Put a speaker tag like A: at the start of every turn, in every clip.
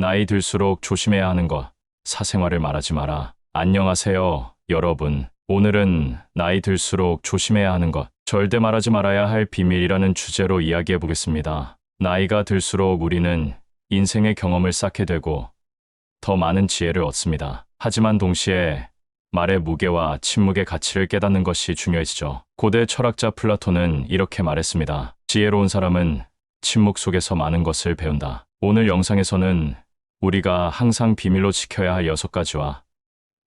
A: 나이 들수록 조심해야 하는 것. 사생활을 말하지 마라. 안녕하세요, 여러분. 오늘은 나이 들수록 조심해야 하는 것, 절대 말하지 말아야 할 비밀이라는 주제로 이야기해 보겠습니다. 나이가 들수록 우리는 인생의 경험을 쌓게 되고 더 많은 지혜를 얻습니다. 하지만 동시에 말의 무게와 침묵의 가치를 깨닫는 것이 중요해지죠. 고대 철학자 플라톤은 이렇게 말했습니다. 지혜로운 사람은 침묵 속에서 많은 것을 배운다. 오늘 영상에서는 우리가 항상 비밀로 지켜야 할 6가지와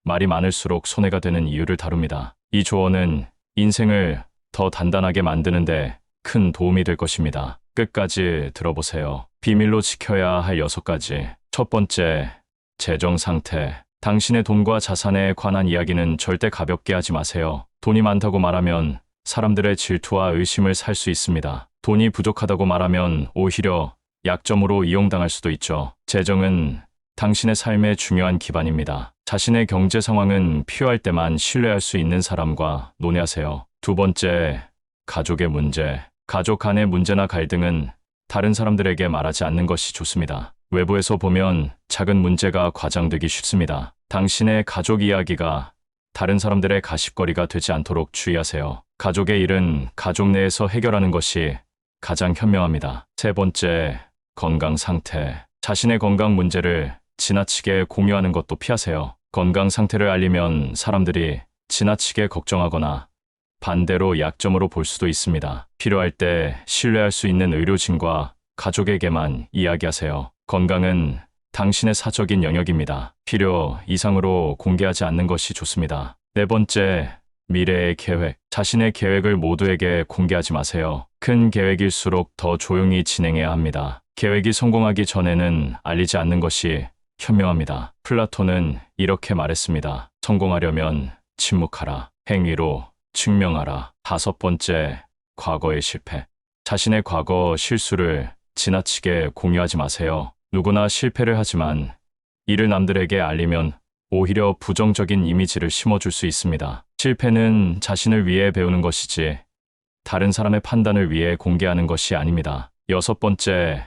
A: 말이 많을수록 손해가 되는 이유를 다룹니다. 이 조언은 인생을 더 단단하게 만드는데 큰 도움이 될 것입니다. 끝까지 들어보세요. 비밀로 지켜야 할 6가지. 첫 번째, 재정 상태. 당신의 돈과 자산에 관한 이야기는 절대 가볍게 하지 마세요. 돈이 많다고 말하면 사람들의 질투와 의심을 살 수 있습니다. 돈이 부족하다고 말하면 오히려 약점으로 이용당할 수도 있죠. 재정은 당신의 삶의 중요한 기반입니다. 자신의 경제 상황은 필요할 때만 신뢰할 수 있는 사람과 논의하세요. 두 번째, 가족의 문제. 가족 간의 문제나 갈등은 다른 사람들에게 말하지 않는 것이 좋습니다. 외부에서 보면 작은 문제가 과장되기 쉽습니다. 당신의 가족 이야기가 다른 사람들의 가십거리가 되지 않도록 주의하세요. 가족의 일은 가족 내에서 해결하는 것이 가장 현명합니다. 세 번째, 건강 상태. 자신의 건강 문제를 지나치게 공유하는 것도 피하세요. 건강 상태를 알리면 사람들이 지나치게 걱정하거나 반대로 약점으로 볼 수도 있습니다. 필요할 때 신뢰할 수 있는 의료진과 가족에게만 이야기하세요. 건강은 당신의 사적인 영역입니다. 필요 이상으로 공개하지 않는 것이 좋습니다. 네 번째, 미래의 계획. 자신의 계획을 모두에게 공개하지 마세요. 큰 계획일수록 더 조용히 진행해야 합니다. 계획이 성공하기 전에는 알리지 않는 것이 현명합니다. 플라톤은 이렇게 말했습니다. 성공하려면 침묵하라. 행위로 증명하라. 다섯 번째, 과거의 실패. 자신의 과거 실수를 지나치게 공유하지 마세요. 누구나 실패를 하지만 이를 남들에게 알리면 오히려 부정적인 이미지를 심어줄 수 있습니다. 실패는 자신을 위해 배우는 것이지 다른 사람의 판단을 위해 공개하는 것이 아닙니다. 여섯 번째,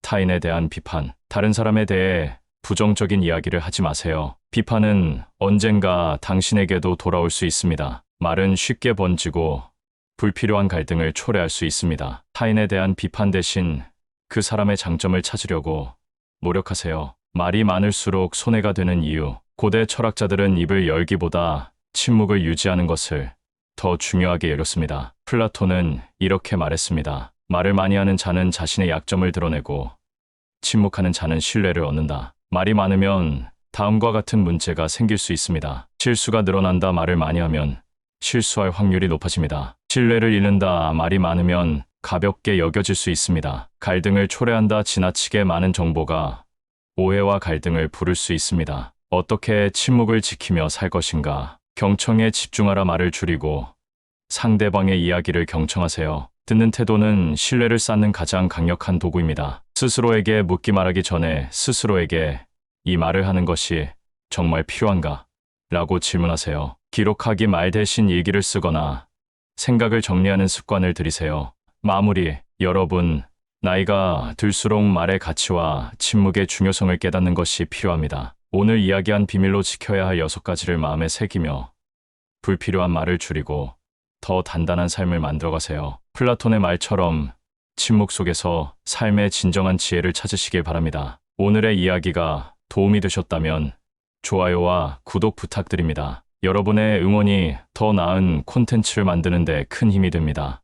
A: 타인에 대한 비판. 다른 사람에 대해 부정적인 이야기를 하지 마세요. 비판은 언젠가 당신에게도 돌아올 수 있습니다. 말은 쉽게 번지고 불필요한 갈등을 초래할 수 있습니다. 타인에 대한 비판 대신 그 사람의 장점을 찾으려고 노력하세요. 말이 많을수록 손해가 되는 이유. 고대 철학자들은 입을 열기보다 침묵을 유지하는 것을 더 중요하게 여겼습니다. 플라톤은 이렇게 말했습니다. 말을 많이 하는 자는 자신의 약점을 드러내고 침묵하는 자는 신뢰를 얻는다. 말이 많으면 다음과 같은 문제가 생길 수 있습니다. 실수가 늘어난다. 말을 많이 하면 실수할 확률이 높아집니다. 신뢰를 잃는다. 말이 많으면 가볍게 여겨질 수 있습니다. 갈등을 초래한다. 지나치게 많은 정보가 오해와 갈등을 부를 수 있습니다. 어떻게 침묵을 지키며 살 것인가? 경청에 집중하라. 말을 줄이고 상대방의 이야기를 경청하세요. 듣는 태도는 신뢰를 쌓는 가장 강력한 도구입니다. 스스로에게 묻기 말하기 전에 스스로에게 이 말을 하는 것이 정말 필요한가? 라고 질문하세요. 기록하기. 말 대신 일기를 쓰거나 생각을 정리하는 습관을 들이세요. 마무리. 여러분, 나이가 들수록 말의 가치와 침묵의 중요성을 깨닫는 것이 필요합니다. 오늘 이야기한 비밀로 지켜야 할 6가지를 마음에 새기며 불필요한 말을 줄이고 더 단단한 삶을 만들어가세요. 플라톤의 말처럼 침묵 속에서 삶의 진정한 지혜를 찾으시길 바랍니다. 오늘의 이야기가 도움이 되셨다면 좋아요와 구독 부탁드립니다. 여러분의 응원이 더 나은 콘텐츠를 만드는 데 큰 힘이 됩니다.